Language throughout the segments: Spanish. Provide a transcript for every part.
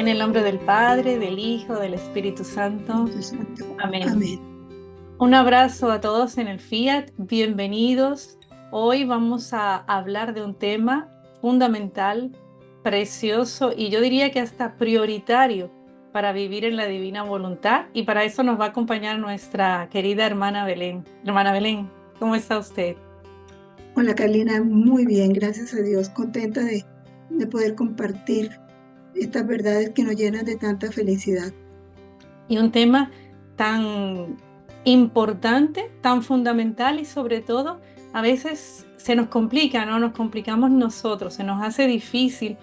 En el nombre del Padre, del Hijo, del Espíritu Santo. Espíritu Santo. Amén. Amén. Un abrazo a todos en el Fiat. Bienvenidos. Hoy vamos a hablar de un tema fundamental, precioso y yo diría que hasta prioritario para vivir en la divina voluntad. Y para eso nos va a acompañar nuestra querida hermana Belén. Hermana Belén, ¿cómo está usted? Hola Carlina, muy bien, gracias a Dios, contenta de poder compartir estas verdades que nos llenan de tanta felicidad. Y un tema tan importante, tan fundamental y sobre todo a veces se nos complica, ¿no? Nos complicamos nosotros, se nos hace difícil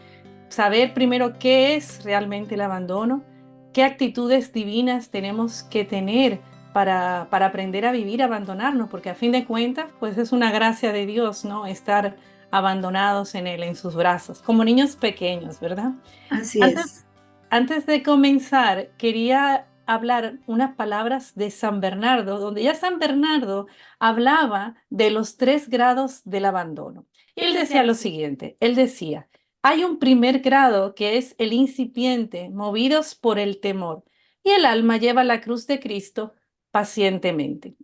saber primero qué es realmente el abandono, qué actitudes divinas tenemos que tener para aprender a vivir, abandonarnos, porque a fin de cuentas, pues es una gracia de Dios, ¿no? Estar abandonados en Él, en sus brazos, como niños pequeños, ¿verdad? Así Antes es. antes de comenzar, quería hablar unas palabras de San Bernardo, donde ya San Bernardo hablaba de los 3 grados del abandono. Y él decía lo siguiente, él decía, hay un primer grado que es el incipiente, movidos por el temor, y el alma lleva la cruz de Cristo pacientemente.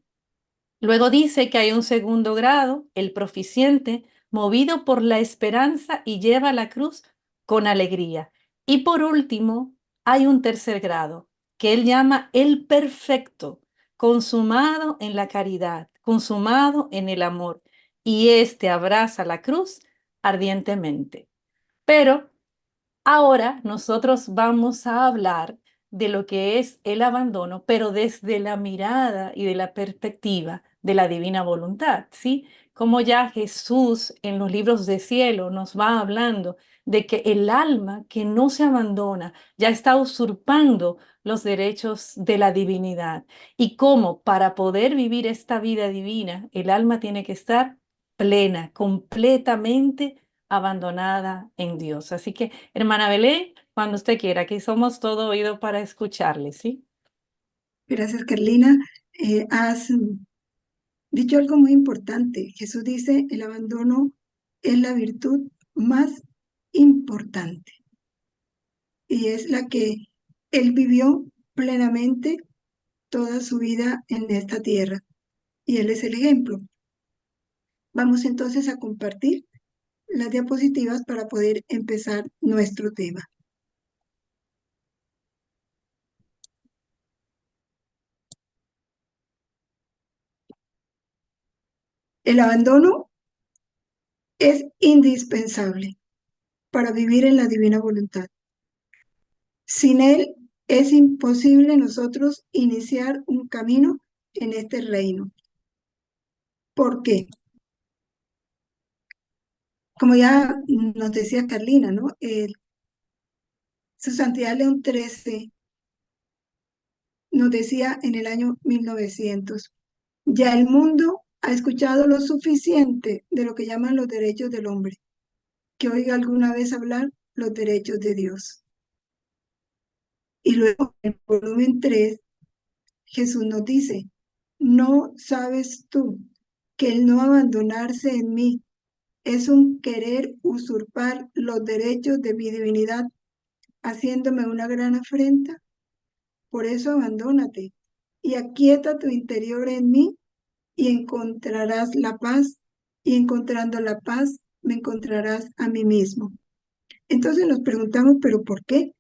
Luego dice que hay un segundo grado, el proficiente, movido por la esperanza y lleva la cruz con alegría. Y por último, hay un tercer grado, que él llama el perfecto, consumado en la caridad, consumado en el amor. Y este abraza la cruz ardientemente. Pero ahora nosotros vamos a hablar de lo que es el abandono, pero desde la mirada y de la perspectiva de la divina voluntad, ¿sí? Como ya Jesús en los libros de cielo nos va hablando de que el alma que no se abandona ya está usurpando los derechos de la divinidad y cómo para poder vivir esta vida divina el alma tiene que estar plena, completamente abandonada en Dios. Así que hermana Belén, cuando usted quiera, aquí somos todo oído para escucharle, ¿sí? Gracias Carlina. Has dicho algo muy importante. Jesús dice, el abandono es la virtud más importante y es la que él vivió plenamente toda su vida en esta tierra y él es el ejemplo. Vamos entonces a compartir las diapositivas para poder empezar nuestro tema. El abandono es indispensable para vivir en la divina voluntad. Sin él es imposible nosotros iniciar un camino en este reino. ¿Por qué? Como ya nos decía Carlina, ¿no? Su Santidad León XIII nos decía en el año 1900, ya el mundo ha escuchado lo suficiente de lo que llaman los derechos del hombre, que oiga alguna vez hablar los derechos de Dios. Y luego en el volumen 3, Jesús nos dice, ¿no sabes tú que el no abandonarse en mí es un querer usurpar los derechos de mi divinidad, haciéndome una gran afrenta? Por eso abandónate y aquieta tu interior en mí y encontrarás la paz, y encontrando la paz me encontrarás a mí mismo. Entonces nos preguntamos, ¿pero por qué?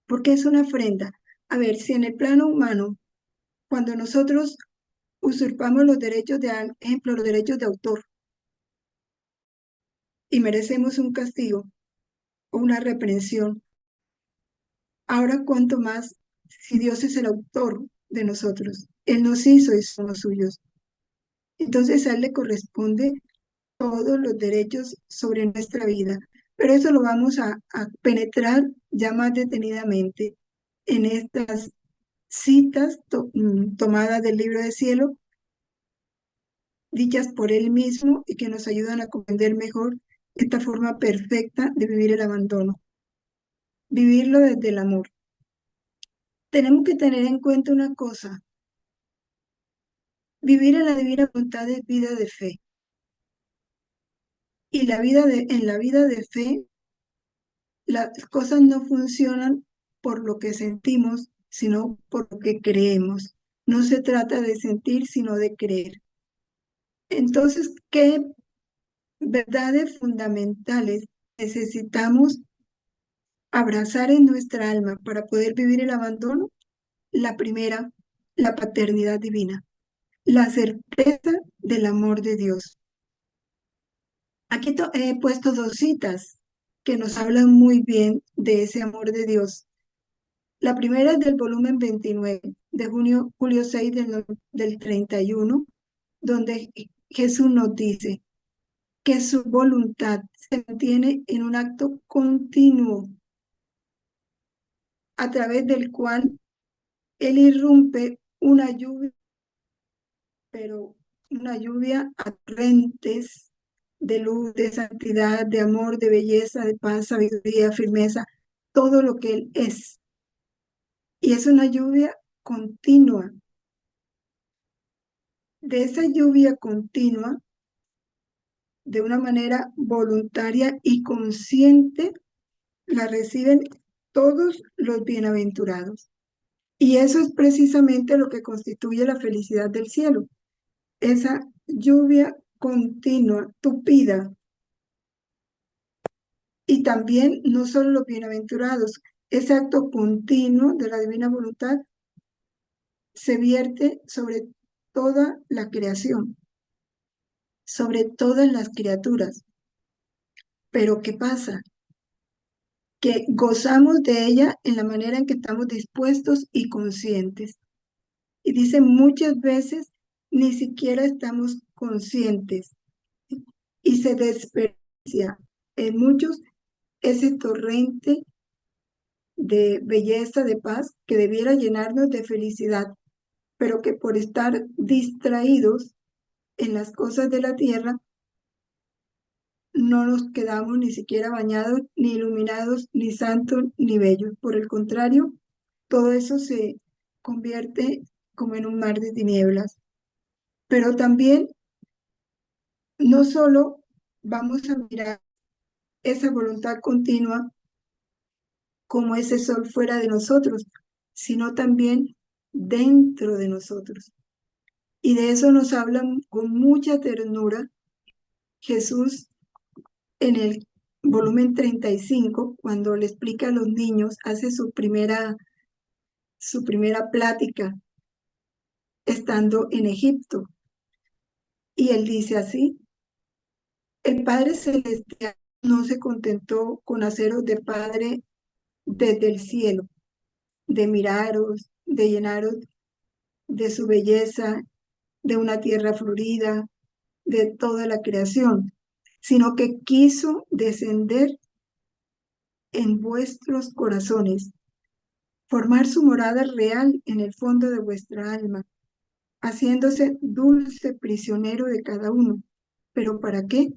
¿Por qué es una afrenta? A ver, si en el plano humano, cuando nosotros usurpamos los derechos de, ejemplo, los derechos de autor y merecemos un castigo o una reprensión, ahora cuánto más si Dios es el autor de nosotros. Él nos hizo y somos suyos. Entonces a Él le corresponde todos los derechos sobre nuestra vida. Pero eso lo vamos a penetrar ya más detenidamente en estas citas tomadas del libro de cielo, dichas por Él mismo y que nos ayudan a comprender mejor esta forma perfecta de vivir el abandono, vivirlo desde el amor. Tenemos que tener en cuenta una cosa: vivir en la divina voluntad es vida de fe. Y en la vida de fe las cosas no funcionan por lo que sentimos, sino por lo que creemos. No se trata de sentir, sino de creer. Entonces, ¿qué verdades fundamentales necesitamos abrazar en nuestra alma para poder vivir el abandono? La primera, la paternidad divina, la certeza del amor de Dios. Aquí he puesto dos citas que nos hablan muy bien de ese amor de Dios. La primera es del volumen 29 de julio 6 del 31, donde Jesús nos dice que su voluntad se mantiene en un acto continuo a través del cual Él irrumpe una lluvia, pero una lluvia a torrentes de luz, de santidad, de amor, de belleza, de paz, sabiduría, firmeza, todo lo que Él es. Y es una lluvia continua. De esa lluvia continua, de una manera voluntaria y consciente, la reciben todos los bienaventurados. Y eso es precisamente lo que constituye la felicidad del cielo. Esa lluvia continua, tupida. Y también no solo los bienaventurados, ese acto continuo de la divina voluntad se vierte sobre toda la creación, sobre todas las criaturas. Pero ¿qué pasa? Que gozamos de ella en la manera en que estamos dispuestos y conscientes. Y dice muchas veces ni siquiera estamos conscientes y se desperdicia en muchos ese torrente de belleza, de paz que debiera llenarnos de felicidad, pero que por estar distraídos en las cosas de la tierra no nos quedamos ni siquiera bañados, ni iluminados, ni santos, ni bellos. Por el contrario, todo eso se convierte como en un mar de tinieblas. Pero también no solo vamos a mirar esa voluntad continua como ese sol fuera de nosotros, sino también dentro de nosotros. Y de eso nos habla con mucha ternura Jesús en el volumen 35, cuando le explica a los niños, hace su primera plática estando en Egipto. Y él dice así: el Padre Celestial no se contentó con haceros de Padre desde el cielo, de miraros, de llenaros de su belleza, de una tierra florida, de toda la creación, sino que quiso descender en vuestros corazones, formar su morada real en el fondo de vuestra alma, haciéndose dulce prisionero de cada uno. ¿Pero para qué?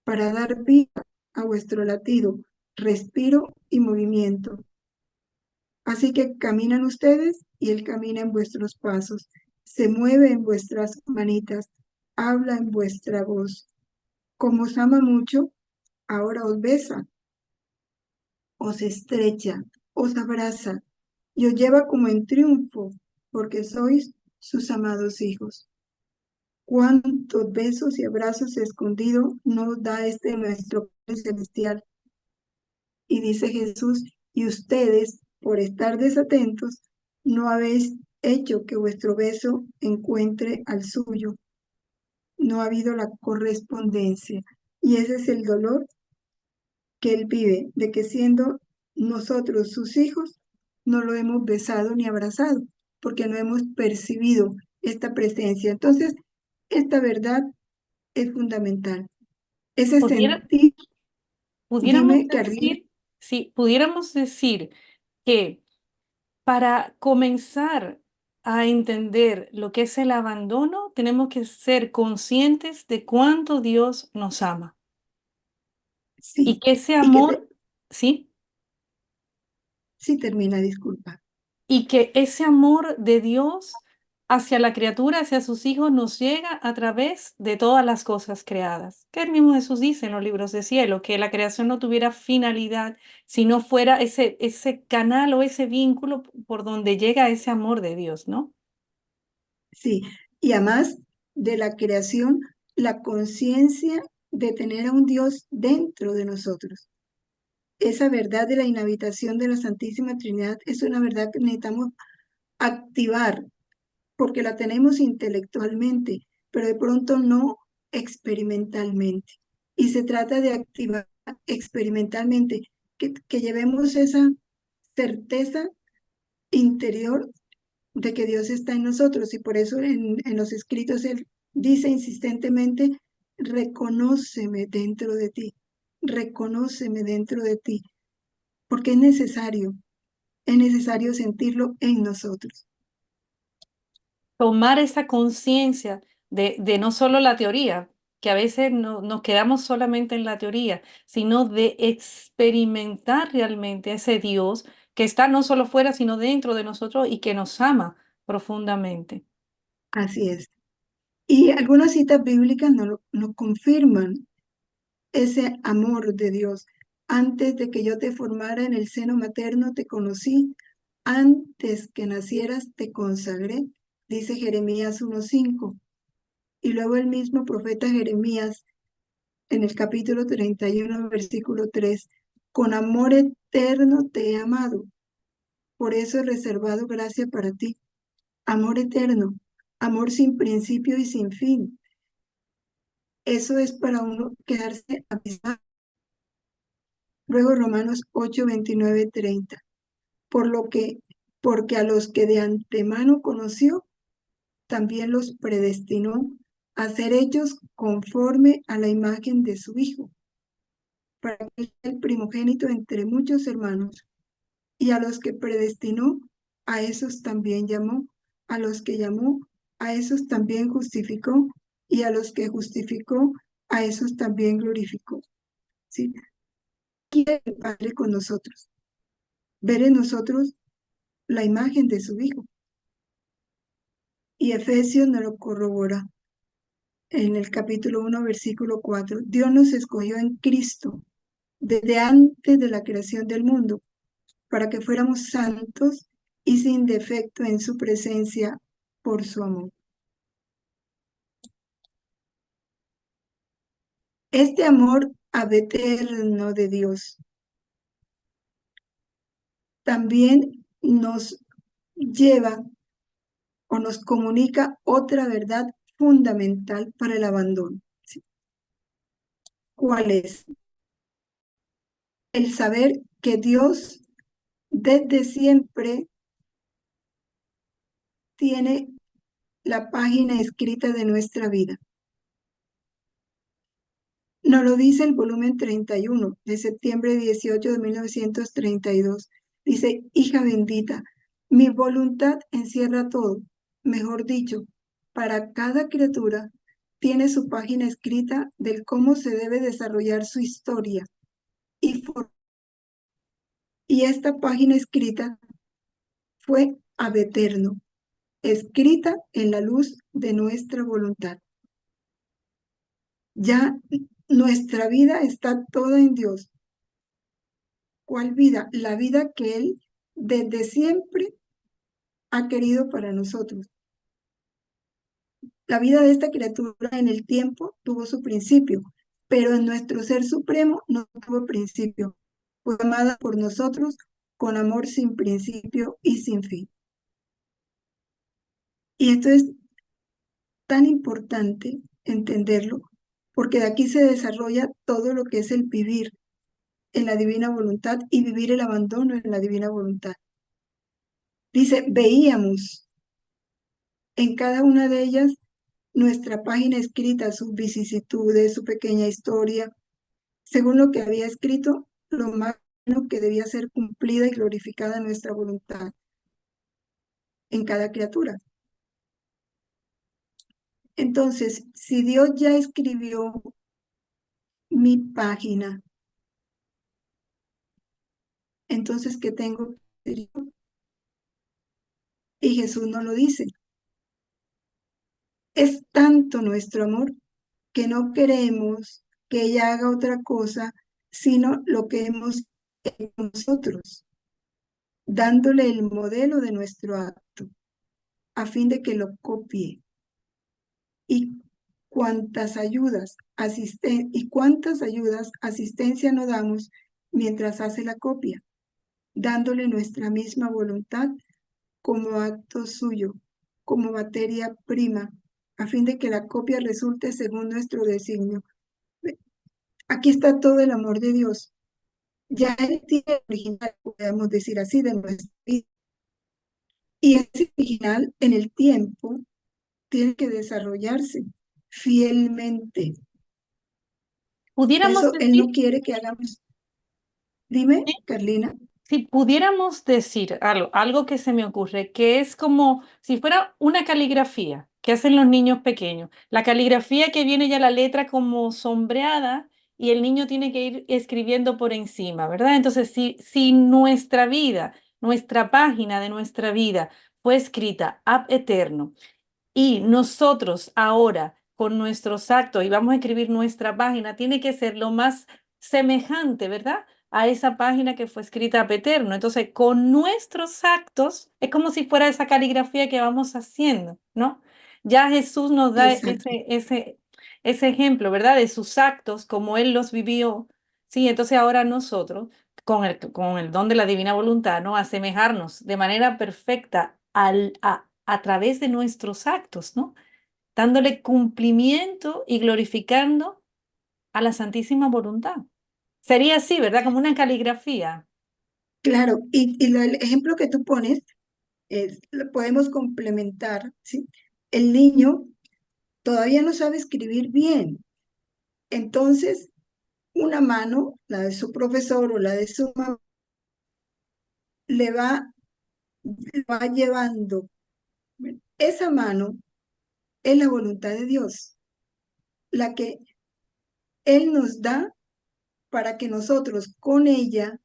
Para dar vida a vuestro latido, respiro y movimiento. Así que caminan ustedes y Él camina en vuestros pasos, se mueve en vuestras manitas, habla en vuestra voz. Como os ama mucho, ahora os besa, os estrecha, os abraza y os lleva como en triunfo, porque sois sus amados hijos. Cuántos besos y abrazos escondidos nos da este nuestro Padre Celestial. Y dice Jesús: y ustedes, por estar desatentos, no habéis hecho que vuestro beso encuentre al suyo. No ha habido la correspondencia. Y ese es el dolor que Él vive, de que siendo nosotros sus hijos, no lo hemos besado ni abrazado, porque no hemos percibido esta presencia. Entonces, esta verdad es fundamental. Ese Pudiera- sentir, pudiéramos dime, Carolina. decir, sí, pudiéramos decir que para comenzar a entender lo que es el abandono, tenemos que ser conscientes de cuánto Dios nos ama y Sí, que ese y que amor, ¿sí? sí termina, disculpa. Y que ese amor de Dios hacia la criatura, hacia sus hijos, nos llega a través de todas las cosas creadas. Que el mismo Jesús dice en los libros de cielo, que la creación no tuviera finalidad si no fuera ese canal o ese vínculo por donde llega ese amor de Dios, ¿no? Sí, y además de la creación, la conciencia de tener a un Dios dentro de nosotros. Esa verdad de la inhabitación de la Santísima Trinidad es una verdad que necesitamos activar porque la tenemos intelectualmente, pero de pronto no experimentalmente. Y se trata de activar experimentalmente, que llevemos esa certeza interior de que Dios está en nosotros. Y por eso en los escritos Él dice insistentemente, reconóceme dentro de ti, reconóceme dentro de ti, porque es necesario sentirlo en nosotros. Tomar esa conciencia de no solo la teoría, que a veces no, nos quedamos solamente en la teoría, sino de experimentar realmente a ese Dios que está no solo fuera, sino dentro de nosotros y que nos ama profundamente. Así es. Y algunas citas bíblicas nos confirman ese amor de Dios. Antes de que yo te formara en el seno materno, te conocí. Antes que nacieras, te consagré, dice Jeremías 1:5. Y luego el mismo profeta Jeremías, en el capítulo 31, versículo 3, con amor eterno te he amado, por eso he reservado gracia para ti. Amor eterno, amor sin principio y sin fin. Eso es para uno quedarse abismado. Luego Romanos 8:29-30. Por lo que, porque a los que de antemano conoció, también los predestinó a ser hechos conforme a la imagen de su Hijo, para que sea el primogénito entre muchos hermanos. Y a los que predestinó, a esos también llamó. A los que llamó, a esos también justificó. Y a los que justificó, a esos también glorificó. ¿Sí? Quiere el Padre con nosotros, ver en nosotros la imagen de su Hijo. Y Efesios nos lo corrobora en el capítulo 1, versículo 4. Dios nos escogió en Cristo desde antes de la creación del mundo para que fuéramos santos y sin defecto en su presencia por su amor. Este amor eterno de Dios también nos lleva o nos comunica otra verdad fundamental para el abandono. ¿Sí? ¿Cuál es? El saber que Dios desde siempre tiene la página escrita de nuestra vida. Nos lo dice el volumen 31 de septiembre 18 de 1932. Dice, hija bendita, mi voluntad encierra todo. Mejor dicho, para cada criatura tiene su página escrita del cómo se debe desarrollar su historia. Y esta página escrita fue ab eterno, escrita en la luz de nuestra voluntad. Ya nuestra vida está toda en Dios. ¿Cuál vida? La vida que Él desde siempre ha querido para nosotros. La vida de esta criatura en el tiempo tuvo su principio, pero en nuestro ser supremo no tuvo principio. Fue amada por nosotros con amor sin principio y sin fin. Y esto es tan importante entenderlo, porque de aquí se desarrolla todo lo que es el vivir en la divina voluntad y vivir el abandono en la divina voluntad. Dice, veíamos en cada una de ellas nuestra página escrita, sus vicisitudes, su pequeña historia, según lo que había escrito, lo más que debía ser cumplida y glorificada nuestra voluntad en cada criatura. Entonces, si Dios ya escribió mi página, entonces, ¿qué tengo que hacer yo? Y Jesús no lo dice. Es tanto nuestro amor que no queremos que ella haga otra cosa, sino lo que hemos hecho nosotros, dándole el modelo de nuestro acto, a fin de que lo copie. Y cuántas ayudas, asistencia no damos mientras hace la copia, dándole nuestra misma voluntad como acto suyo, como materia prima, a fin de que la copia resulte según nuestro designio. Aquí está todo el amor de Dios. Ya Él tiene el original, podemos decir así, de nuestra vida. Y ese original en el tiempo tiene que desarrollarse fielmente. Por Pudiéramos eso Él no decir, quiere que hagamos. Dime, Carlina. si pudiéramos decir algo que se me ocurre, que es como si fuera una caligrafía que hacen los niños pequeños. La caligrafía que viene ya la letra como sombreada y el niño tiene que ir escribiendo por encima, ¿verdad? Entonces, si nuestra vida, nuestra página de nuestra vida fue escrita ab eterno, y nosotros ahora, con nuestros actos, y vamos a escribir nuestra página, tiene que ser lo más semejante, ¿verdad? A esa página que fue escrita a Peterno. Entonces, con nuestros actos, es como si fuera esa caligrafía que vamos haciendo, ¿no? Ya Jesús nos da Exacto. ese ejemplo, ¿verdad? De sus actos, como Él los vivió. Sí, entonces ahora nosotros, con el don de la divina voluntad, ¿no? Asemejarnos de manera perfecta a través de nuestros actos, ¿no? Dándole cumplimiento y glorificando a la Santísima Voluntad. Sería así, ¿verdad? Como una caligrafía. Claro, y el ejemplo que tú pones lo podemos complementar, ¿sí? El niño todavía no sabe escribir bien, entonces una mano, la de su profesor o la de su mamá, le va llevando. Esa mano es la voluntad de Dios, la que Él nos da para que nosotros con ella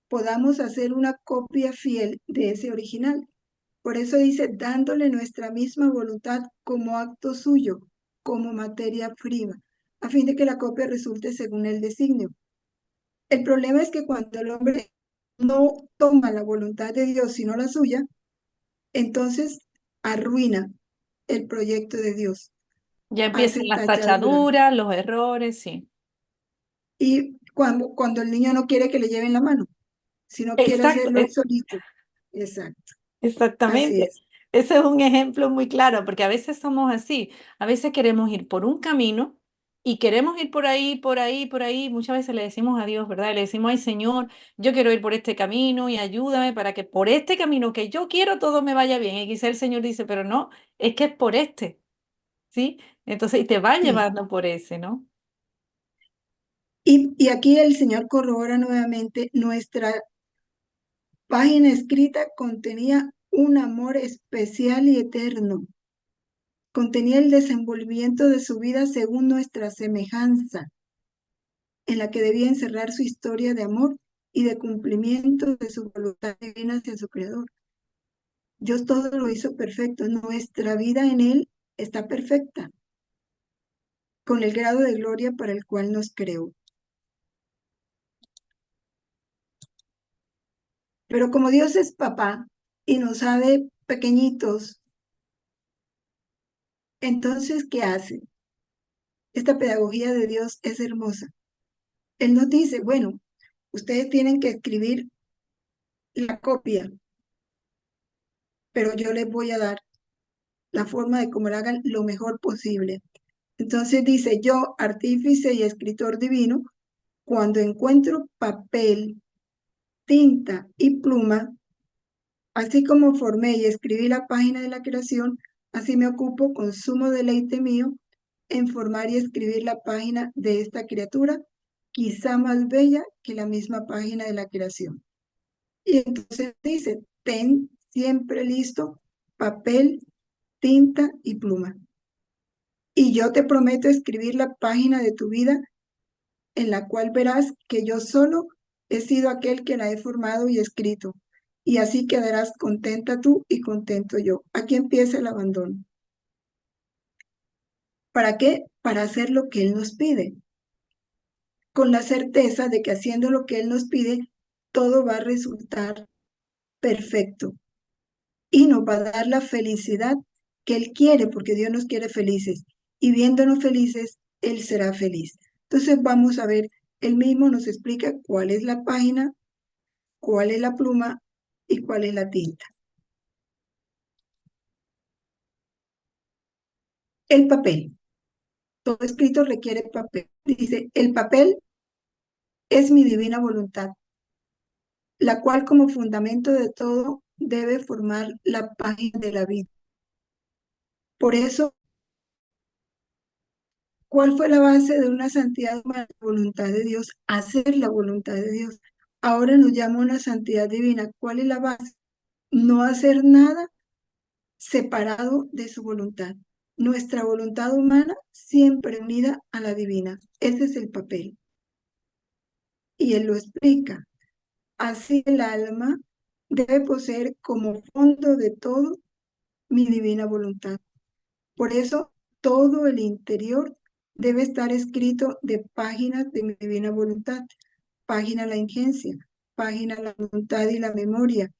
podamos hacer una copia fiel de ese original. Por eso dice, dándole nuestra misma voluntad como acto suyo, como materia prima, a fin de que la copia resulte según el designio. El problema es que cuando el hombre no toma la voluntad de Dios, sino la suya, entonces arruina el proyecto de Dios, Ya hace empiezan las tachaduras. tachaduras, los errores, sí. Y cuando el niño no quiere que le lleven la mano, sino quiere Exacto, hacerlo él solito. Exacto, así exactamente. es. Ese es un ejemplo muy claro, porque a veces somos así. A veces queremos ir por un camino y queremos ir por ahí, por ahí, por ahí. Muchas veces le decimos a Dios, ¿verdad? Le decimos, ay Señor, yo quiero ir por este camino y ayúdame para que por este camino que yo quiero todo me vaya bien. Y quizá el Señor dice, pero no, es que es por este, ¿sí? Entonces, y te va Sí. llevando por ese, ¿no? Y aquí el Señor corrobora nuevamente, nuestra página escrita contenía un amor especial y eterno. Contenía el desenvolvimiento de su vida según nuestra semejanza, en la que debía encerrar su historia de amor y de cumplimiento de su voluntad divina hacia su Creador. Dios todo lo hizo perfecto. Nuestra vida en Él está perfecta, con el grado de gloria para el cual nos creó. Pero como Dios es papá y nos sabe pequeñitos, entonces, ¿qué hace? Esta pedagogía de Dios es hermosa. Él nos dice, bueno, ustedes tienen que escribir la copia, pero yo les voy a dar la forma de cómo la hagan lo mejor posible. Entonces dice, yo, artífice y escritor divino, cuando encuentro papel, tinta y pluma, así como formé y escribí la página de la creación, así me ocupo con sumo deleite mío en formar y escribir la página de esta criatura, quizá más bella que la misma página de la creación. Y entonces dice, ten siempre listo papel, tinta y pluma. Y yo te prometo escribir la página de tu vida en la cual verás que yo solo he sido aquel que la he formado y escrito. Y así quedarás contenta tú y contento yo. Aquí empieza el abandono. ¿Para qué? Para hacer lo que Él nos pide, con la certeza de que haciendo lo que Él nos pide, todo va a resultar perfecto y nos va a dar la felicidad que Él quiere, porque Dios nos quiere felices y viéndonos felices, Él será feliz. Entonces vamos a ver, Él mismo nos explica cuál es la página, cuál es la pluma y cuál es la tinta. El papel. Todo escrito requiere papel. Dice, el papel es mi divina voluntad, la cual como fundamento de todo debe formar la página de la vida. Por eso, ¿cuál fue la base de una santidad humana? La voluntad de Dios, hacer la voluntad de Dios. Ahora nos llama una santidad divina. ¿Cuál es la base? No hacer nada separado de su voluntad. Nuestra voluntad humana siempre unida a la divina. Ese es el papel. Y él lo explica. Así el alma debe poseer como fondo de todo mi divina voluntad. Por eso todo el interior debe estar escrito de páginas de mi divina voluntad. Página la ingencia, página la voluntad y la memoria,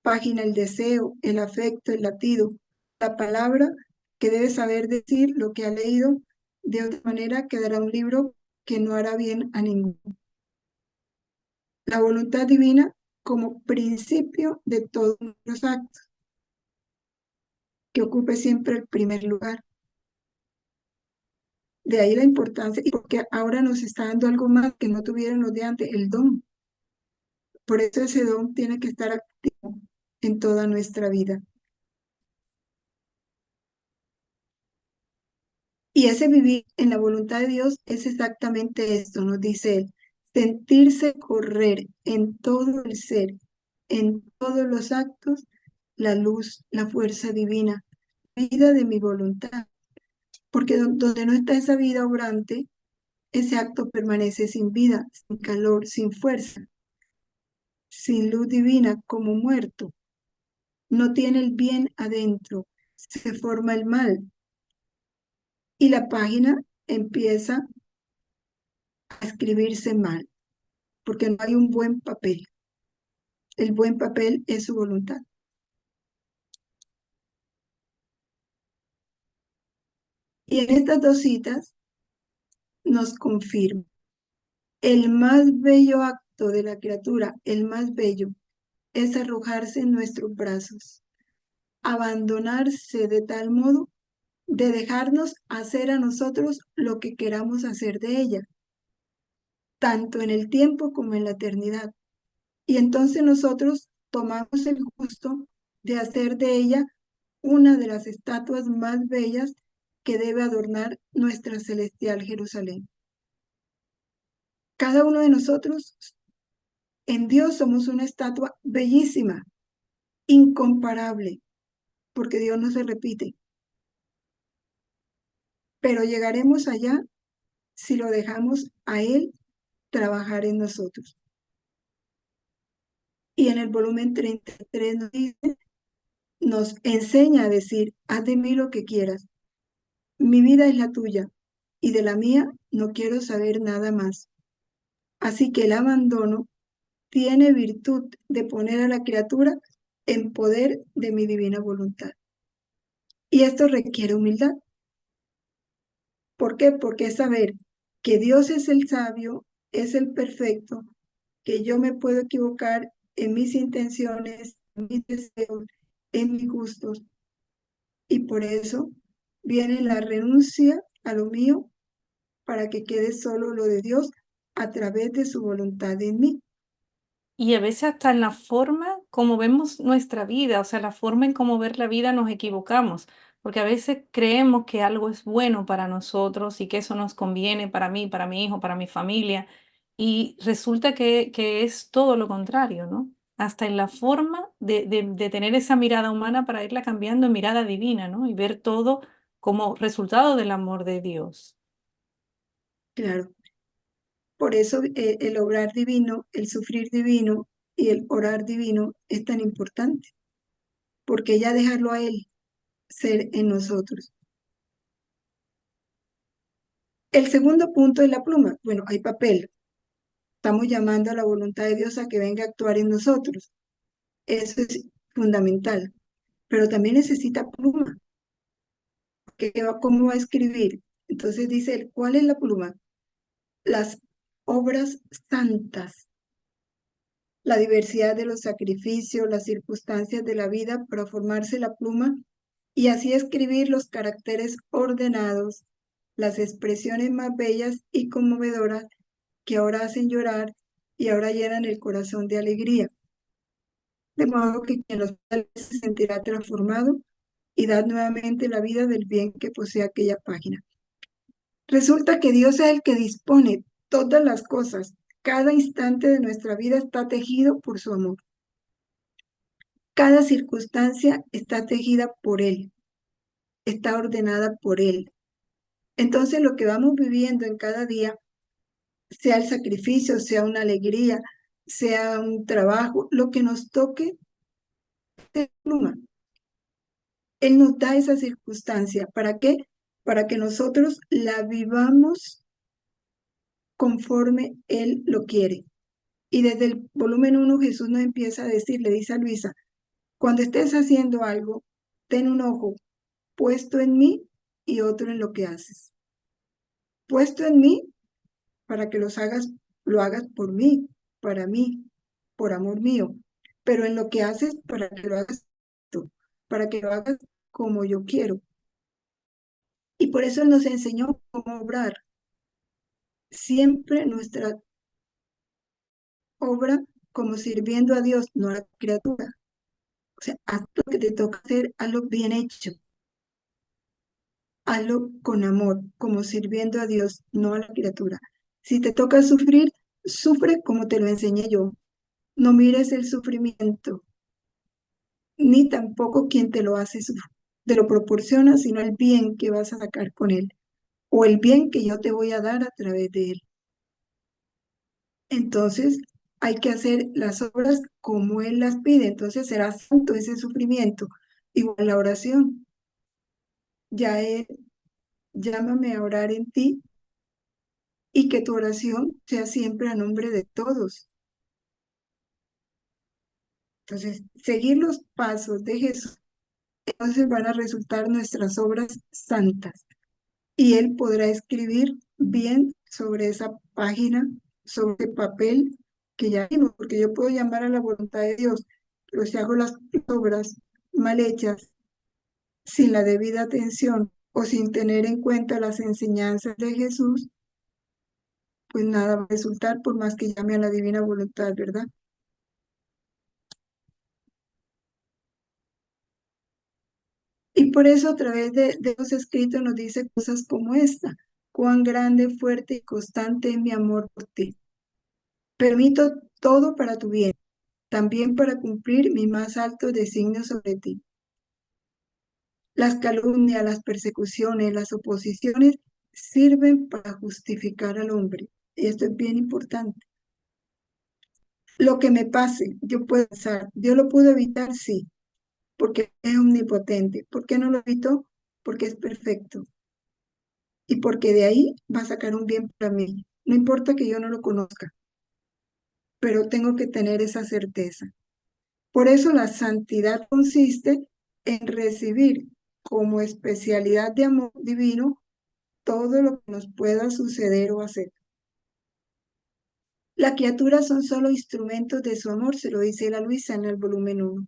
página el deseo, el afecto, el latido, la palabra que debe saber decir lo que ha leído, de otra manera quedará un libro que no hará bien a ninguno. La voluntad divina como principio de todos los actos, que ocupe siempre el primer lugar. De ahí la importancia, y porque ahora nos está dando algo más que no tuvieron los de antes, el don. Por eso ese don tiene que estar activo en toda nuestra vida. Y ese vivir en la voluntad de Dios es exactamente esto, nos dice él, sentirse correr en todo el ser, en todos los actos, la luz, la fuerza divina, vida de mi voluntad. Porque donde no está esa vida obrante, ese acto permanece sin vida, sin calor, sin fuerza, sin luz divina, como muerto. No tiene el bien adentro, se forma el mal. Y la página empieza a escribirse mal, porque no hay un buen papel. El buen papel es su voluntad. Y en estas dos citas nos confirma el más bello acto de la criatura, el más bello, es arrojarse en nuestros brazos, abandonarse de tal modo de dejarnos hacer a nosotros lo que queramos hacer de ella, tanto en el tiempo como en la eternidad. Y entonces nosotros tomamos el gusto de hacer de ella una de las estatuas más bellas que debe adornar nuestra celestial Jerusalén. Cada uno de nosotros en Dios somos una estatua bellísima, incomparable, porque Dios no se repite. Pero llegaremos allá si lo dejamos a Él trabajar en nosotros. Y en el volumen 33 nos enseña a decir, haz de mí lo que quieras. Mi vida es la tuya y de la mía no quiero saber nada más. Así que el abandono tiene virtud de poner a la criatura en poder de mi divina voluntad. Y esto requiere humildad. ¿Por qué? Porque es saber que Dios es el sabio, es el perfecto, que yo me puedo equivocar en mis intenciones, en mis deseos, en mis gustos. Y por eso viene la renuncia a lo mío para que quede solo lo de Dios a través de su voluntad en mí. Y a veces hasta en la forma como vemos nuestra vida, o sea, la forma en cómo ver la vida nos equivocamos, porque a veces creemos que algo es bueno para nosotros y que eso nos conviene para mí, para mi hijo, para mi familia, y resulta que es todo lo contrario, ¿no? Hasta en la forma de tener esa mirada humana para irla cambiando en mirada divina, ¿no? Y ver todo como resultado del amor de Dios. Claro, por eso el obrar divino, el sufrir divino y el orar divino es tan importante, porque ya dejarlo a Él ser en nosotros. El segundo punto es la pluma. Bueno, hay papel. Estamos llamando a la voluntad de Dios a que venga a actuar en nosotros. Eso es fundamental. Pero también necesita pluma. ¿Cómo va a escribir? Entonces dice él, ¿cuál es la pluma? Las obras santas, la diversidad de los sacrificios, las circunstancias de la vida para formarse la pluma y así escribir los caracteres ordenados, las expresiones más bellas y conmovedoras que ahora hacen llorar y ahora llenan el corazón de alegría. De modo que quien los ve se sentirá transformado y da nuevamente la vida del bien que posee aquella página. Resulta que Dios es el que dispone todas las cosas. Cada instante de nuestra vida está tejido por su amor. Cada circunstancia está tejida por Él, está ordenada por Él. Entonces lo que vamos viviendo en cada día, sea el sacrificio, sea una alegría, sea un trabajo, lo que nos toque de pluma. Él nos da esa circunstancia. ¿Para qué? Para que nosotros la vivamos conforme Él lo quiere. Y desde el volumen 1 Jesús nos empieza a decir, le dice a Luisa, cuando estés haciendo algo, ten un ojo puesto en mí y otro en lo que haces. Puesto en mí para que lo hagas por mí, para mí, por amor mío. Pero en lo que haces, para que lo hagas tú, para que lo hagas como yo quiero. Y por eso Él nos enseñó cómo obrar. Siempre nuestra obra como sirviendo a Dios, no a la criatura. O sea, haz lo que te toca hacer, hazlo bien hecho. Hazlo con amor, como sirviendo a Dios, no a la criatura. Si te toca sufrir, sufre como te lo enseñé yo. No mires el sufrimiento, ni tampoco quien te lo hace sufrir, te lo proporciona, sino el bien que vas a sacar con él, o el bien que yo te voy a dar a través de él. Entonces, hay que hacer las obras como él las pide, entonces será santo ese sufrimiento. Igual la oración, ya él, llámame a orar en ti y que tu oración sea siempre a nombre de todos. Entonces, seguir los pasos de Jesús, entonces van a resultar nuestras obras santas. Y él podrá escribir bien sobre esa página, sobre el papel que ya vimos, porque yo puedo llamar a la voluntad de Dios, pero si hago las obras mal hechas, sin la debida atención o sin tener en cuenta las enseñanzas de Jesús, pues nada va a resultar por más que llame a la divina voluntad, ¿verdad? Y por eso a través de los escritos nos dice cosas como esta: cuán grande, fuerte y constante es mi amor por ti. Permito todo para tu bien, también para cumplir mi más alto designio sobre ti. Las calumnias, las persecuciones, las oposiciones sirven para justificar al hombre. Y esto es bien importante. Lo que me pase, yo puedo pensar, ¿Dios lo pudo evitar? Sí, porque es omnipotente. ¿Por qué no lo evitó? Porque es perfecto. Y porque de ahí va a sacar un bien para mí. No importa que yo no lo conozca, pero tengo que tener esa certeza. Por eso la santidad consiste en recibir como especialidad de amor divino todo lo que nos pueda suceder o hacer. Las criaturas son solo instrumentos de su amor, se lo dice la Luisa en el volumen 1.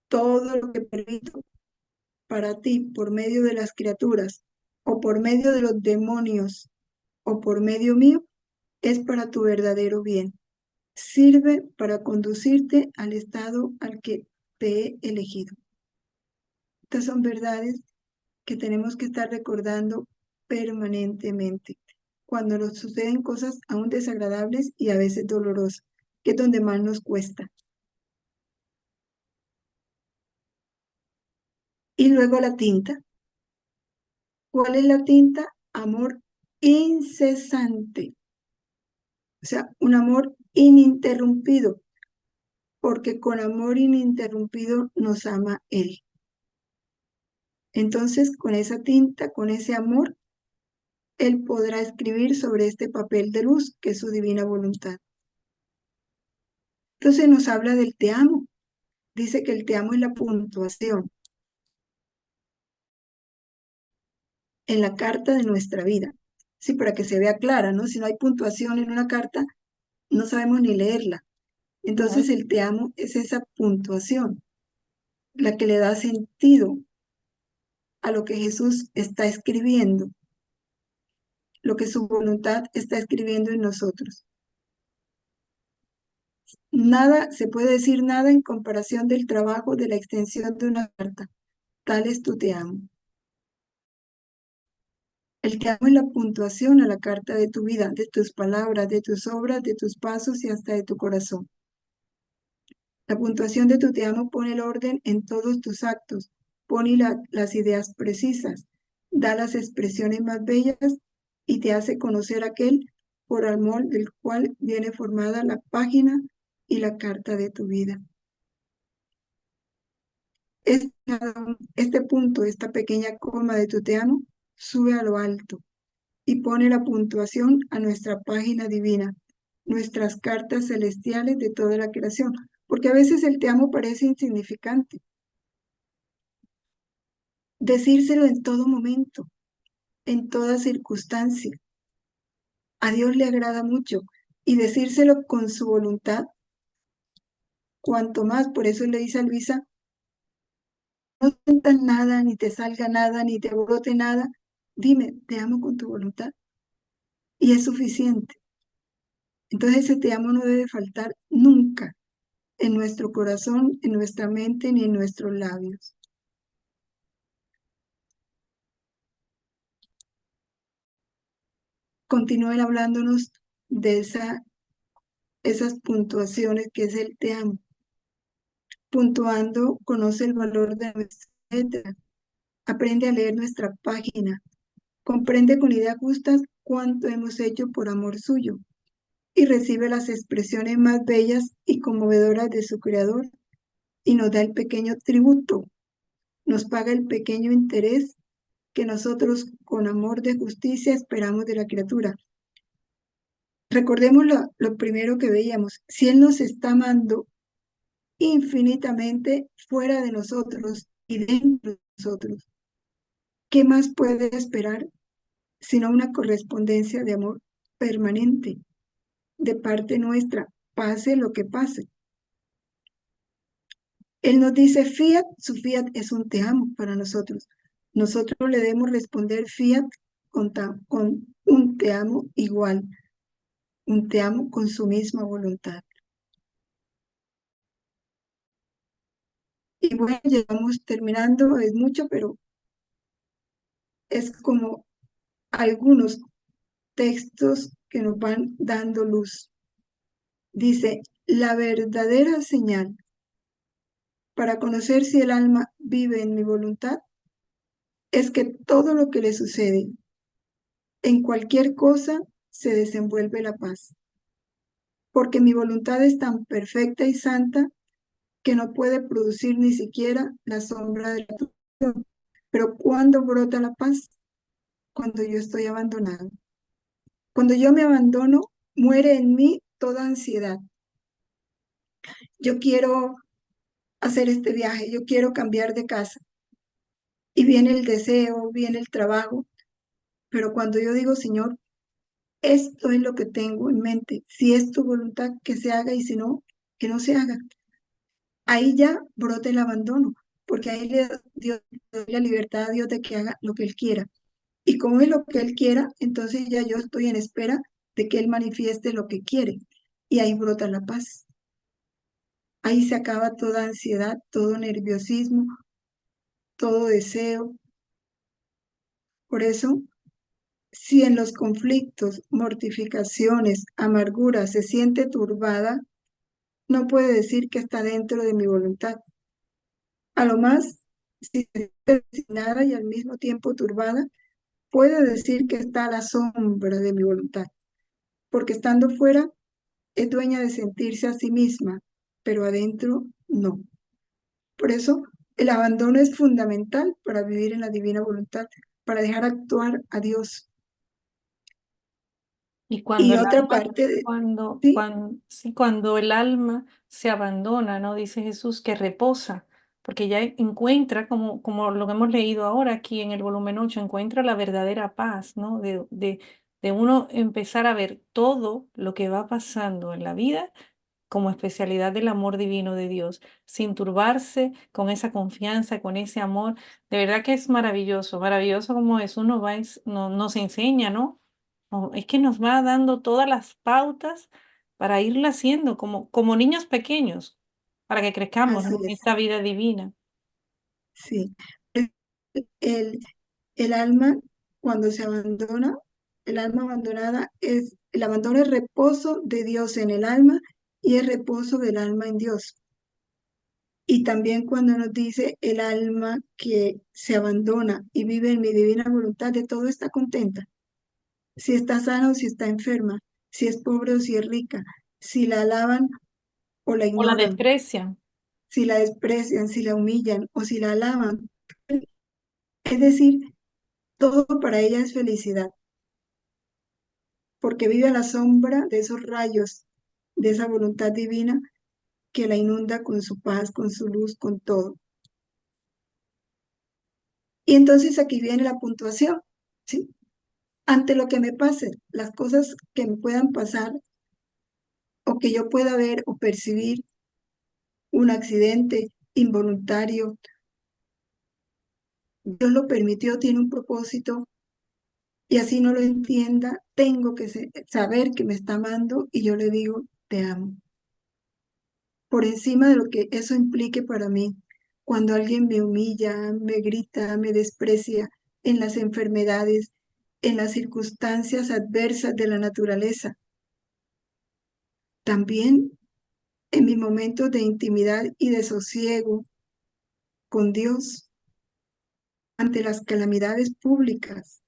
Todo lo que permito para ti por medio de las criaturas o por medio de los demonios o por medio mío es para tu verdadero bien. Sirve para conducirte al estado al que te he elegido. Estas son verdades que tenemos que estar recordando permanentemente cuando nos suceden cosas aún desagradables y a veces dolorosas, que es donde más nos cuesta. Y luego la tinta. ¿Cuál es la tinta? Amor incesante. O sea, un amor ininterrumpido, porque con amor ininterrumpido nos ama Él. Entonces, con esa tinta, con ese amor, Él podrá escribir sobre este papel de luz que es su divina voluntad. Entonces nos habla del te amo. Dice que el te amo es la puntuación en la carta de nuestra vida. Sí, para que se vea clara, ¿no? Si no hay puntuación en una carta, no sabemos ni leerla. Claro. Entonces el te amo es esa puntuación, la que le da sentido a lo que Jesús está escribiendo, lo que su voluntad está escribiendo en nosotros. Nada, se puede decir nada en comparación del trabajo de la extensión de una carta. Tal es tu te amo. El te amo es la puntuación a la carta de tu vida, de tus palabras, de tus obras, de tus pasos y hasta de tu corazón. La puntuación de tu te amo pone el orden en todos tus actos, pone las ideas precisas, da las expresiones más bellas y te hace conocer aquel por amor del cual viene formada la página y la carta de tu vida. Este punto, esta pequeña coma de tu te amo, sube a lo alto y pone la puntuación a nuestra página divina, nuestras cartas celestiales de toda la creación, porque a veces el te amo parece insignificante. Decírselo en todo momento, en toda circunstancia. A Dios le agrada mucho y decírselo con su voluntad, cuanto más. Por eso le dice a Luisa, no sientas nada, ni te salga nada, ni te brote nada. Dime, te amo con tu voluntad. Y es suficiente. Entonces ese te amo no debe faltar nunca en nuestro corazón, en nuestra mente, ni en nuestros labios. Continúen hablándonos de esas puntuaciones que es el te amo. Puntuando, conoce el valor de nuestra letra, aprende a leer nuestra página, comprende con ideas justas cuánto hemos hecho por amor suyo y recibe las expresiones más bellas y conmovedoras de su Creador y nos da el pequeño tributo, nos paga el pequeño interés que nosotros con amor de justicia esperamos de la criatura. Recordemos lo primero que veíamos, si Él nos está amando infinitamente fuera de nosotros y dentro de nosotros, ¿qué más puede esperar sino una correspondencia de amor permanente de parte nuestra, pase lo que pase? Él nos dice fiat, su fiat es un te amo para nosotros. Nosotros le debemos responder fiat con un te amo igual, un te amo con su misma voluntad. Y bueno, llegamos terminando, es mucho, pero es como algunos textos que nos van dando luz. Dice, la verdadera señal para conocer si el alma vive en mi voluntad es que todo lo que le sucede, en cualquier cosa, se desenvuelve la paz. Porque mi voluntad es tan perfecta y santa que no puede producir ni siquiera la sombra de la turbación. Pero ¿cuándo brota la paz? Cuando yo estoy abandonado. Cuando yo me abandono, muere en mí toda ansiedad. Yo quiero hacer este viaje, yo quiero cambiar de casa. Y viene el deseo, viene el trabajo, pero cuando yo digo, Señor, esto es lo que tengo en mente, si es tu voluntad que se haga y si no, que no se haga. Ahí ya brota el abandono, porque ahí Dios le da la libertad a Dios de que haga lo que Él quiera. Y como es lo que Él quiera, entonces ya yo estoy en espera de que Él manifieste lo que quiere. Y ahí brota la paz. Ahí se acaba toda ansiedad, todo nerviosismo, todo deseo. Por eso, si en los conflictos, mortificaciones, amarguras se siente turbada, no puede decir que está dentro de mi voluntad. A lo más, si se siente resignada y al mismo tiempo turbada, puede decir que está a la sombra de mi voluntad, porque estando fuera es dueña de sentirse a sí misma, pero adentro no. Por eso, el abandono es fundamental para vivir en la divina voluntad, para dejar actuar a Dios. Y cuando Y el otra alma, parte de, cuando, sí, cuando, sí, cuando el alma se abandona, ¿no? Dice Jesús que reposa, porque ya encuentra, como lo que hemos leído ahora aquí en el volumen 8 encuentra la verdadera paz, ¿no? De uno empezar a ver todo lo que va pasando en la vida como especialidad del amor divino de Dios, sin turbarse, con esa confianza, con ese amor. De verdad que es maravilloso, maravilloso como Jesús nos enseña, ¿no? Es que nos va dando todas las pautas para irla haciendo como niños pequeños, para que crezcamos, así ¿no? En es, esta vida divina. sí. El, el alma, cuando se abandona, el alma abandonada el abandono es reposo de Dios en el alma y es reposo del alma en Dios. Y también cuando nos dice el alma que se abandona y vive en mi divina voluntad, de todo está contenta. Si está sana o si está enferma, si es pobre o si es rica, si la alaban o la O la ignoran, desprecian. si la desprecian, si la humillan o si la alaban. Es decir, todo para ella es felicidad, porque vive a la sombra de esos rayos, de esa voluntad divina que la inunda con su paz, con su luz, con todo. Y entonces aquí viene la puntuación, ¿sí? Ante lo que me pase, las cosas que me puedan pasar o que yo pueda ver o percibir, un accidente involuntario, Dios lo permitió, tiene un propósito y así no lo entienda, tengo que saber que me está amando y yo le digo, te amo. Por encima de lo que eso implique para mí, cuando alguien me humilla, me grita, me desprecia en las enfermedades, en las circunstancias adversas de la naturaleza, también en mis momentos de intimidad y de sosiego con Dios, ante las calamidades públicas,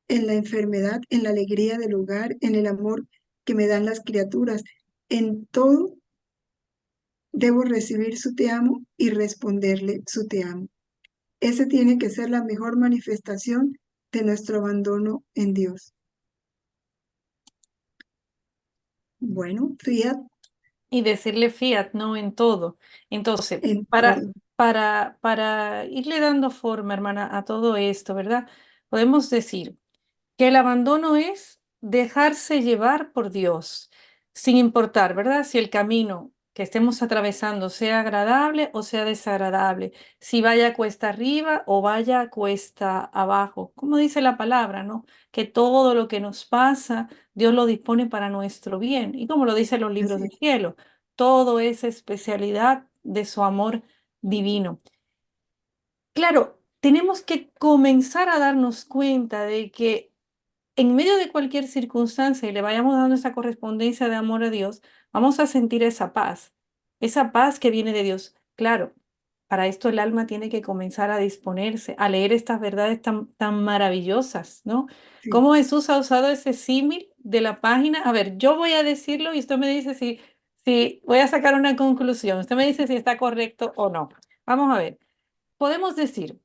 en la enfermedad, en la alegría del hogar, en el amor que me dan las criaturas. En todo debo recibir su te amo y responderle su te amo. Ese tiene que ser la mejor manifestación de nuestro abandono en Dios. Bueno, fiat Y decirle fiat, ¿no? En todo. Entonces, en para, todo. para irle dando forma, hermana, a todo esto, ¿verdad? Podemos decir que el abandono es dejarse llevar por Dios, sin importar, ¿verdad? Si el camino que estemos atravesando sea agradable o sea desagradable, si vaya cuesta arriba o vaya cuesta abajo. Como dice la palabra, ¿no? Que todo lo que nos pasa, Dios lo dispone para nuestro bien. Y como lo dicen los libros Así del es, cielo, todo es especialidad de su amor divino. Claro, tenemos que comenzar a darnos cuenta de que en medio de cualquier circunstancia y le vayamos dando esa correspondencia de amor a Dios, vamos a sentir esa paz que viene de Dios. Claro, para esto el alma tiene que comenzar a disponerse, a leer estas verdades tan maravillosas, ¿no? sí, Cómo Jesús ha usado ese símil de la página. A ver, yo voy a decirlo y usted me dice si voy a sacar una conclusión. Usted me dice si está correcto o no. Vamos a ver. Podemos decir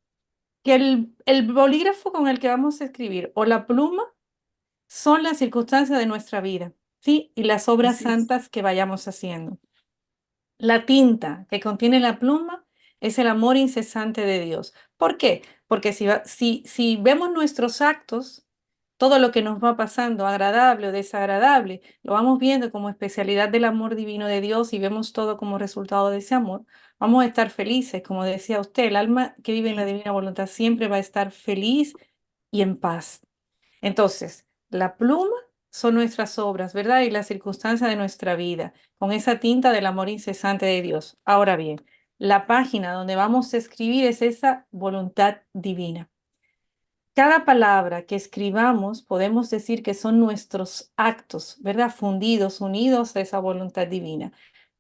que el bolígrafo con el que vamos a escribir o la pluma son las circunstancias de nuestra vida, ¿sí? Y las obras así es, santas que vayamos haciendo. La tinta que contiene la pluma es el amor incesante de Dios. ¿Por qué? Porque si vemos nuestros actos, todo lo que nos va pasando, agradable o desagradable, lo vamos viendo como especialidad del amor divino de Dios y vemos todo como resultado de ese amor, vamos a estar felices. Como decía usted, el alma que vive en la sí, divina voluntad siempre va a estar feliz y en paz. Entonces, la pluma son nuestras obras, ¿verdad? Y las circunstancias de nuestra vida, con esa tinta del amor incesante de Dios. Ahora bien, la página donde vamos a escribir es esa voluntad divina. Cada palabra que escribamos podemos decir que son nuestros actos, ¿verdad? Fundidos, unidos a esa voluntad divina.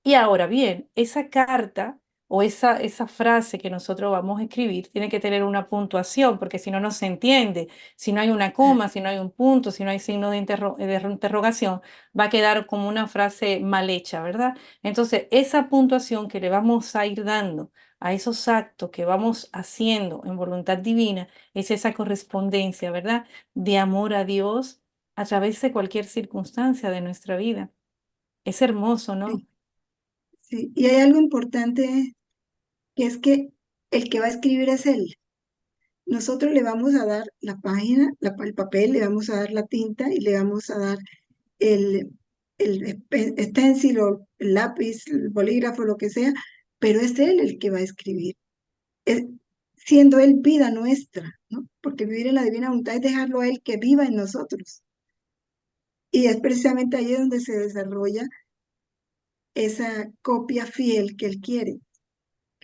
Y ahora bien, esa carta o esa frase que nosotros vamos a escribir tiene que tener una puntuación, porque si no, no se entiende. Si no hay una coma, si no hay un punto, si no hay signo de interrogación, va a quedar como una frase mal hecha, ¿verdad? Entonces, esa puntuación que le vamos a ir dando a esos actos que vamos haciendo en voluntad divina, es esa correspondencia, ¿verdad? De amor a Dios a través de cualquier circunstancia de nuestra vida. Es hermoso, ¿no? sí, sí. Y hay algo importante que es que el que va a escribir es él. Nosotros le vamos a dar la página, el papel, le vamos a dar la tinta y le vamos a dar el, el stencil o el lápiz, el bolígrafo, lo que sea, pero es él el que va a escribir. Es, siendo él vida nuestra, ¿no? Porque vivir en la divina voluntad es dejarlo a él que viva en nosotros. Y es precisamente ahí donde se desarrolla esa copia fiel que él quiere.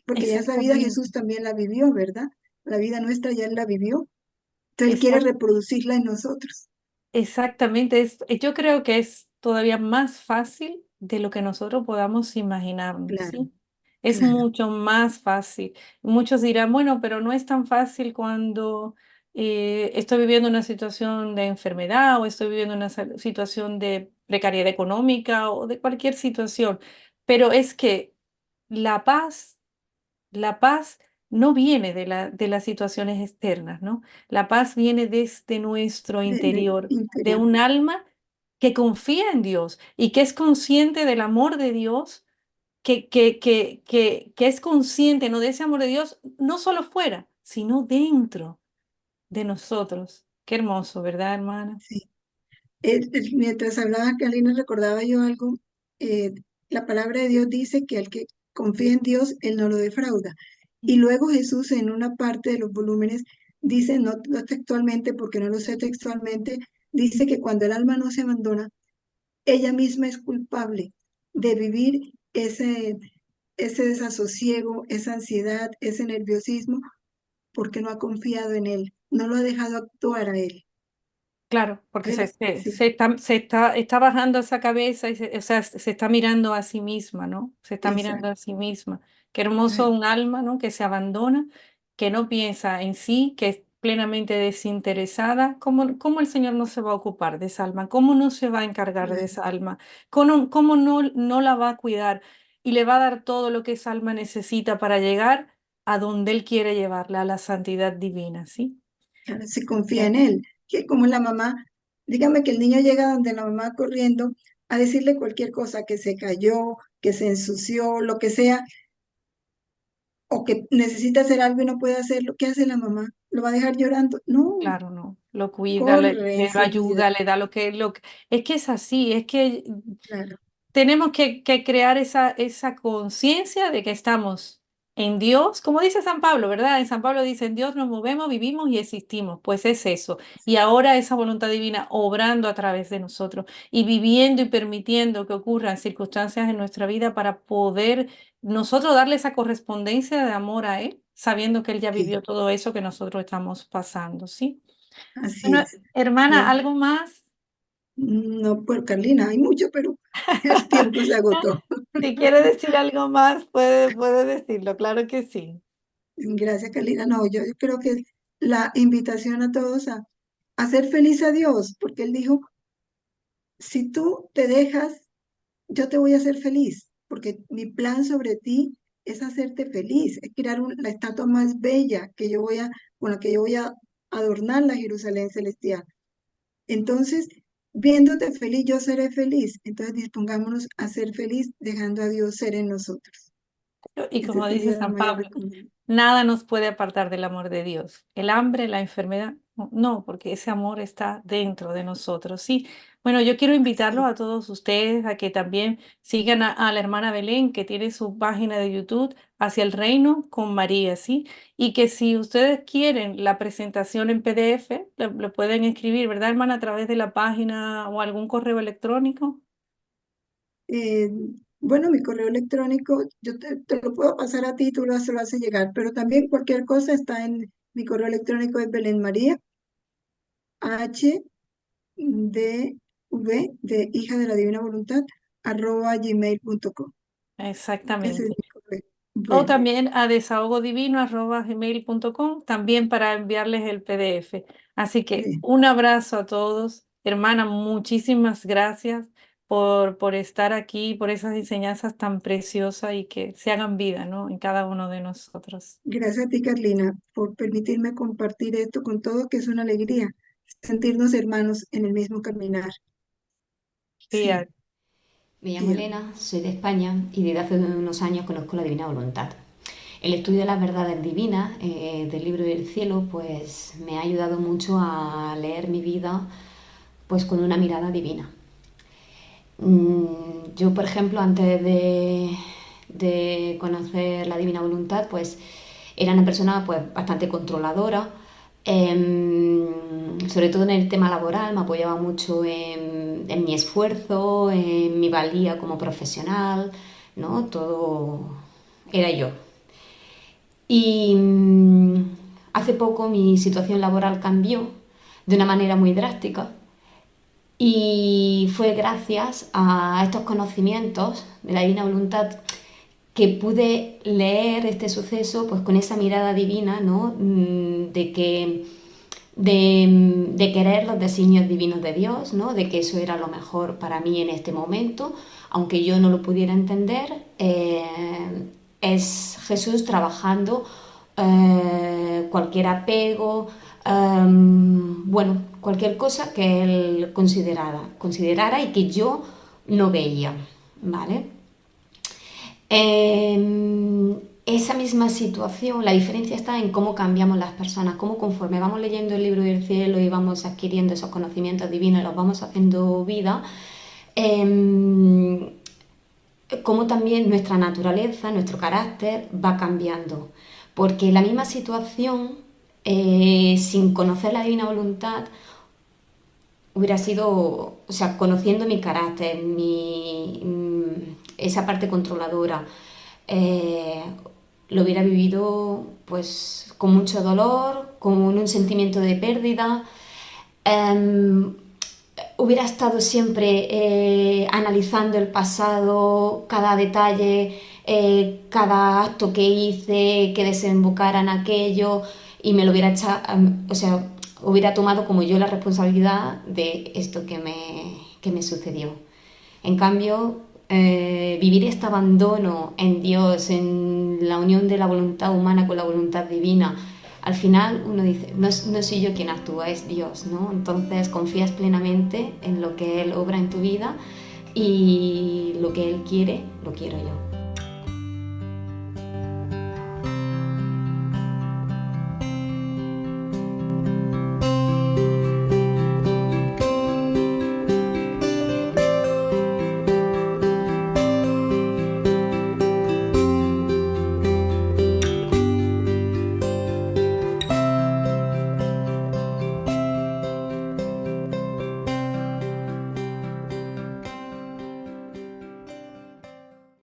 Porque ya esa vida Exactamente. Jesús también la vivió, ¿verdad? La vida nuestra ya él la vivió. Entonces él quiere Exact- reproducirla en nosotros. Exactamente. Yo creo que es todavía más fácil de lo que nosotros podamos imaginarnos, Claro, ¿sí? Es claro. mucho más fácil. Muchos dirán, bueno, pero no es tan fácil cuando estoy viviendo una situación de enfermedad o estoy viviendo una situación de precariedad económica o de cualquier situación. Pero es que la paz la paz no viene de las situaciones externas, ¿no? La paz viene desde nuestro Del interior, de interior. un alma que confía en Dios y que es consciente del amor de Dios, que es consciente, ¿no? De ese amor de Dios, no solo fuera, sino dentro de nosotros. Qué hermoso, ¿verdad, hermana? Sí. Mientras hablaba Carolina, recordaba yo algo. eh, la palabra de Dios dice que al que confía en Dios, Él no lo defrauda. Y luego Jesús en una parte de los volúmenes dice, no, no textualmente, porque no lo sé textualmente, dice que cuando el alma no se abandona, ella misma es culpable de vivir ese desasosiego, esa ansiedad, ese nerviosismo, porque no ha confiado en Él, no lo ha dejado actuar a Él. Claro, porque Sí, está bajando esa cabeza y o sea, se está mirando a sí misma, ¿no? Se está mirando exacto. a sí misma. Qué hermoso un alma, ¿no? Que se abandona, que no piensa en sí, que es plenamente desinteresada. ¿Cómo el Señor no se va a ocupar de esa alma? ¿Cómo no se va a encargar de Claro, esa alma? ¿Cómo no la va a cuidar? Y le va a dar todo lo que esa alma necesita para llegar a donde Él quiere llevarla, a la santidad divina, ¿sí? claro, se confía Bien. en él, que como la mamá, dígame que el niño llega donde la mamá corriendo a decirle cualquier cosa, que se cayó, que se ensució, lo que sea, o que necesita hacer algo y no puede hacerlo, ¿qué hace la mamá? ¿Lo va a dejar llorando? No, Claro, no, lo cuida, corre le lo enseguida, ayuda, le da es que es así, es que claro, tenemos que crear esa conciencia de que estamos en Dios, como dice San Pablo, ¿verdad? En San Pablo dice, en Dios nos movemos, vivimos y existimos. Pues es eso. Y ahora esa voluntad divina obrando a través de nosotros y viviendo y permitiendo que ocurran circunstancias en nuestra vida para poder nosotros darle esa correspondencia de amor a Él, sabiendo que Él ya sí, vivió todo eso que nosotros estamos pasando, ¿sí? así Bueno, es. hermana, Bueno, ¿algo más? no, pues Carlina, hay mucho, pero el tiempo se agotó. Si quiere decir algo más, puede decirlo, claro que sí. Gracias, Carlina. No, yo creo que la invitación a todos a hacer feliz a Dios, porque Él dijo, si tú te dejas, yo te voy a hacer feliz, porque mi plan sobre ti es hacerte feliz, es crear la estatua más bella con la que yo voy a adornar la Jerusalén celestial. Entonces, viéndote feliz, yo seré feliz. Entonces, dispongámonos a ser feliz, dejando a Dios ser en nosotros. Y Esa como dice sería la San mayor Pablo, recomendación. nada nos puede apartar del amor de Dios. El hambre, la enfermedad, no, no, porque ese amor está dentro de nosotros. Sí, bueno, yo quiero invitarlos Sí. a todos ustedes a que también sigan a la hermana Belén, que tiene su página de YouTube Hacia el Reino con María, ¿sí? Y que si ustedes quieren la presentación en PDF, lo pueden escribir, ¿verdad, hermana? A través de la página o algún correo electrónico. Eh, bueno, mi correo electrónico, yo te lo puedo pasar a ti, se lo haces llegar, pero también cualquier cosa está en mi correo electrónico es Belén María, H D V de hija de la divina voluntad, @gmail.com. Ese es Exactamente. mi correo. O Bueno, también a desahogodivino@gmail.com también para enviarles el PDF. Así que bien, un abrazo a todos. Hermana, muchísimas gracias por estar aquí, por esas enseñanzas tan preciosas y que se hagan vida, ¿no? En cada uno de nosotros. Gracias a ti, Carlina, por permitirme compartir esto con todos, que es una alegría sentirnos hermanos en el mismo caminar. Pía, Sí, Me llamo tía. Elena, soy de España y desde hace unos años conozco la Divina Voluntad. El estudio de las verdades divinas del libro del cielo pues me ha ayudado mucho a leer mi vida pues con una mirada divina. Yo, por ejemplo, antes de conocer la Divina Voluntad, pues era una persona pues bastante controladora, sobre todo en el tema laboral, me apoyaba mucho en mi esfuerzo, en mi valía como profesional, ¿no? Todo era yo. Y hace poco mi situación laboral cambió de una manera muy drástica y fue gracias a estos conocimientos de la Divina Voluntad que pude leer este suceso pues con esa mirada divina, ¿no? De querer los designios divinos de Dios, ¿no? De que eso era lo mejor para mí en este momento, aunque yo no lo pudiera entender, es Jesús trabajando cualquier apego, bueno, cualquier cosa que él considerara y que yo no veía, ¿vale? Esa misma situación, la diferencia está en cómo cambiamos las personas, cómo conforme vamos leyendo el libro del cielo y vamos adquiriendo esos conocimientos divinos y los vamos haciendo vida, cómo también nuestra naturaleza, nuestro carácter va cambiando. Porque la misma situación, sin conocer la divina voluntad, hubiera sido, o sea, conociendo mi carácter, esa parte controladora, lo hubiera vivido pues con mucho dolor, con un sentimiento de pérdida. Hubiera estado siempre analizando el pasado, cada detalle, cada acto que hice, que desembocara en aquello, y me lo hubiera echado, o sea, hubiera tomado como yo la responsabilidad de esto que me sucedió. En cambio, vivir este abandono en Dios, en la unión de la voluntad humana con la voluntad divina, al final uno dice, no soy yo quien actúa, es Dios, ¿no? Entonces confías plenamente en lo que Él obra en tu vida y lo que Él quiere, lo quiero yo.